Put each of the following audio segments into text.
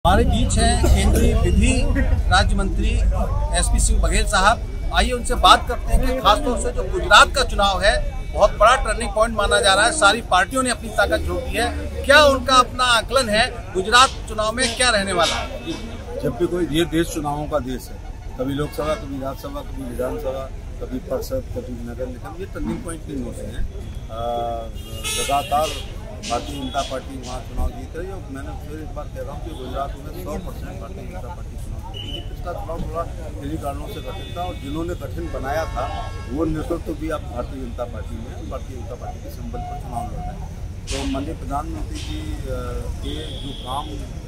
हमारे बीच हैं केंद्रीय विधि राज्य मंत्री एसपी सिंह बघेल साहब। आइए उनसे बात करते हैं कि खासतौर से जो गुजरात का चुनाव है बहुत बड़ा टर्निंग पॉइंट माना जा रहा है। सारी पार्टियों ने अपनी ताकत झोंक दी है। क्या उनका अपना आकलन है गुजरात चुनाव में क्या रहने वाला है? जब भी कोई ये देश चुनावों का देश है, कभी लोकसभा, कभी राज्यसभा, कभी विधानसभा, कभी परिषद, कभी नगर निगम, ये टर्निंग पॉइंट नहीं होते हैं। लगातार भारतीय जनता पार्टी वहाँ चुनाव जीत रही है और मैंने फिर एक बार कह रहा हूँ कि गुजरात में 100% भारतीय जनता पार्टी चुनाव जीतेगी। पिछला चुनाव थोड़ा किन्हीं कारणों से कठिन था और जिन्होंने कठिन बनाया था वो नेतृत्व भी अब भारतीय जनता पार्टी में है। भारतीय जनता पार्टी के सिंबल पर चुनाव लड़ रहे हैं। तो माननीय प्रधानमंत्री जी के जो काम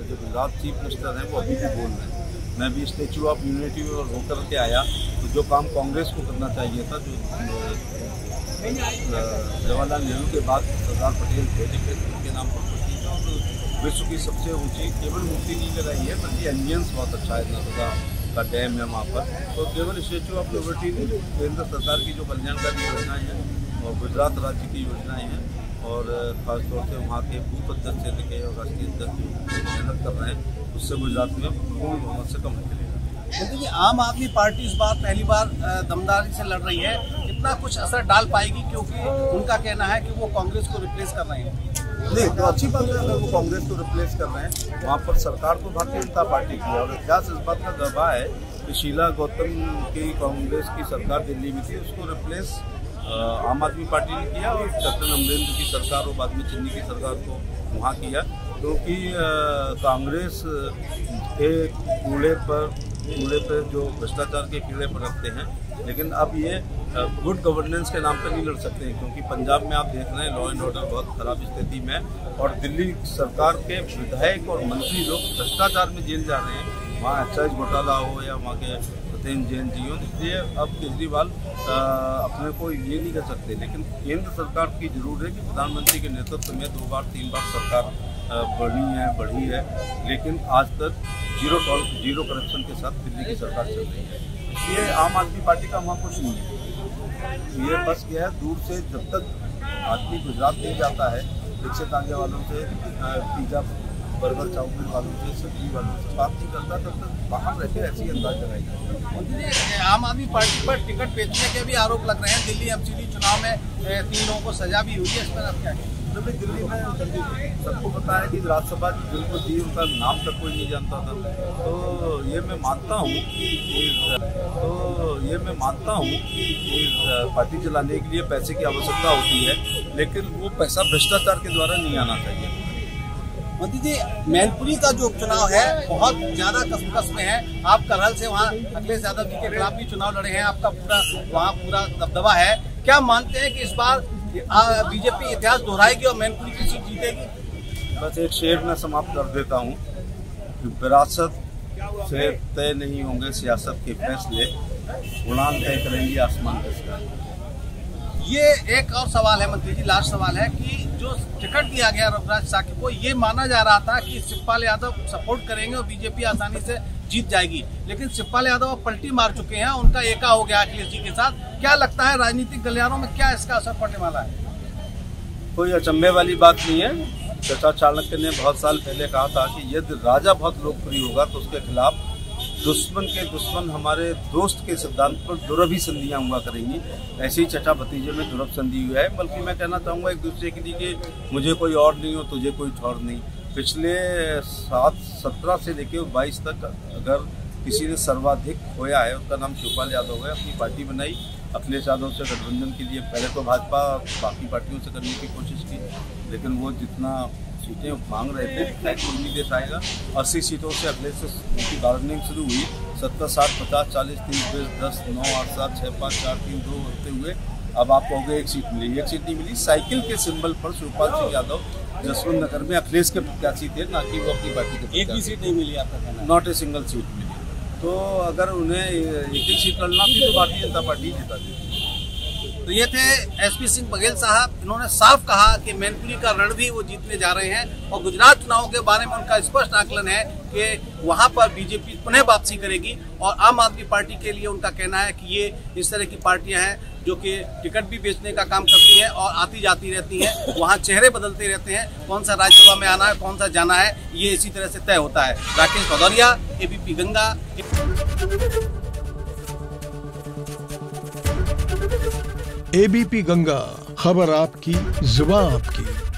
जो गुजरात चीफ मिनिस्टर हैं वो अभी भी बोल रहे हैं। मैं भी स्टैच्यू ऑफ यूनिटी और होकर के आया तो जो काम कांग्रेस को करना चाहिए था, जो जवाहरलाल नेहरू के बाद सरदार पटेल थे, उनके नाम पर प्रति और विश्व की सबसे ऊंची केवल मूर्ति नहीं लगाई है बल्कि एम्बियंस बहुत अच्छा है। नर्मदा का डैम है वहाँ पर, तो केवल स्टैच्यू ऑफ लिबर्टी ने केंद्र सरकार की जो कल्याणकारी योजनाएं हैं और गुजरात राज्य की योजनाएं हैं और खासतौर से वहाँ के बूथ अध्यक्ष से लेकर और राष्ट्रीय अध्यक्ष मेहनत कर रहे हैं, उससे गुजरात में पूर्ण बहुमत से कम निकलेगा। देखिए, आम आदमी पार्टी इस बार पहली बार दमदारी से लड़ रही है, कितना कुछ असर डाल पाएगी? क्योंकि उनका कहना है कि वो कांग्रेस को रिप्लेस कर रहे हैं। नहीं, तो अच्छी बात है अगर वो कांग्रेस को रिप्लेस कर रहे हैं। वहाँ पर सरकार तो भारतीय जनता पार्टी की है और इतिहास इस बात का गवाह है कि शीला गौतम की कांग्रेस की सरकार दिल्ली में थी, उसको रिप्लेस आम आदमी पार्टी ने किया और कैप्टन अमरेंद्र की सरकार और बाद में चन्नी की सरकार को वहाँ किया, क्योंकि कांग्रेस के कूड़े पर जो भ्रष्टाचार के कीड़े पर रखते हैं। लेकिन अब ये गुड गवर्नेंस के नाम पर नहीं लड़ सकते हैं, क्योंकि पंजाब में आप देख रहे हैं लॉ एंड ऑर्डर बहुत खराब स्थिति में और दिल्ली सरकार के विधायक और मंत्री लोग भ्रष्टाचार में जेल जा रहे हैं, वहाँ एक्साइज घोटाला हो या वहाँ के सत्येंद्र जैन जी हो। इसलिए अब केजरीवाल अपने को ये नहीं कर सकते। लेकिन केंद्र सरकार की जरूर है कि प्रधानमंत्री के नेतृत्व में 2 बार 3 बार सरकार बढ़ी है, लेकिन आज तक जीरो करप्शन के साथ दिल्ली की सरकार चल रही है। इसलिए आम आदमी पार्टी का वहाँ कुछ नहीं है। ये बस क्या है, दूर से जब तक आदमी गुजरात नहीं जाता है, रिक्शे तांगे वालों से, पिज्जा बर्गर चाउमीन वालों से, सब्जी वालों से बात नहीं करता, तब तक बाहर रहकर ऐसी अंदाज लगाएगा। आम आदमी पार्टी पर टिकट बेचने के भी आरोप लग रहे हैं। दिल्ली एमसीडी चुनाव में 3 लोगों को सजा भी हुई है, इस पर आप क्या कहेंगे? जबकि दिल्ली में सबको पता है कि राज्यसभा जिनको दी उनका नाम तक कोई नहीं जानता था। तो ये मैं मानता हूँ कि पार्टी चलाने के लिए पैसे की आवश्यकता होती है, लेकिन वो पैसा भ्रष्टाचार के द्वारा नहीं आना चाहिए। मोदी जी, मैनपुरी का जो उपचुनाव है बहुत ज्यादा कसमकस में है। आप करहल से वहाँ अखिलेश यादव जी के खिलाफ भी चुनाव लड़े हैं, आपका पूरा दबदबा है। क्या मानते हैं कि इस बार बीजेपी इतिहास दोहराएगी और मैनपुरी की सीट जीतेगी? बस एक शेर में समाप्त कर देता हूँ कि विरासत से तय नहीं होंगे सियासत के फैसले, उड़ान तय करेंगी आसमान के सितारे। ये एक और सवाल है मंत्री जी, लास्ट सवाल है कि जो टिकट दिया गया रघुराज साकी को, ये माना जा रहा था कि शिवपाल यादव सपोर्ट करेंगे और बीजेपी आसानी से जीत जाएगी, लेकिन शिवपाल यादव अब पलटी मार चुके हैं, उनका एका हो गया अखिलेश जी के साथ। क्या लगता है राजनीतिक गलियारों में क्या इसका असर पड़ने वाला है? कोई अचंभे वाली बात नहीं है। चाचा चाणक्य ने बहुत साल पहले कहा था कि यदि राजा बहुत लोकप्रिय होगा तो उसके खिलाफ दुश्मन के दुश्मन हमारे दोस्त के सिद्धांत पर दुरभी संधियां हुआ करेंगी। ऐसे ही चचा भतीजे में दुरभ संधि हुआ है। बल्कि मैं कहना चाहूँगा एक दूसरे के लिए कि मुझे कोई और नहीं हो, तुझे कोई ठौर नहीं। पिछले 17 से लेकर 22 तक अगर किसी ने सर्वाधिक खोया है, उसका नाम शिवपाल यादव है। अपनी पार्टी बनाई, अखिलेश यादव से गठबंधन के लिए पहले तो भाजपा बाकी पार्टियों से करने की कोशिश की, लेकिन वो जितना सीटें मांग रहे थे कोई नहीं दे पाएगा। 80 सीटों से अखिलेश से उनकी बार्गेनिंग शुरू हुई। 70, 60, 50, 40, 30, 20, 10, 9, 8, 7, 6, 5, 4, 3, 2 होते हुए अब आप कहोगे 1 सीट मिली। 1 सीट नहीं मिली। साइकिल के सिंबल पर शिवपाल सिंह यादव जसवंत नगर में अखिलेश के प्रत्याशी थे, ना कि वो अपनी पार्टी के। एक भी सीट नहीं मिली आपका कहना? नॉट ए सिंगल सीट मिली। तो अगर उन्हें एक ही सीट लड़ना थी तो भारतीय जनता पार्टी जिता दी। तो ये थे एसपी सिंह बघेल साहब। इन्होंने साफ कहा कि मैनपुरी का रण भी वो जीतने जा रहे हैं और गुजरात चुनाव के बारे में उनका स्पष्ट आकलन है कि वहां पर बीजेपी पुनः वापसी करेगी और आम आदमी पार्टी के लिए उनका कहना है कि ये इस तरह की पार्टियां हैं जो कि टिकट भी बेचने का काम करती हैं और आती जाती रहती हैं। वहाँ चेहरे बदलते रहते हैं, कौन सा राज्यसभा में आना है, कौन सा जाना है, ये इसी तरह से तय होता है। राकेश भदौरिया, एबीपी गंगा। एबीपी गंगा, खबर आपकी, जुबान आपकी।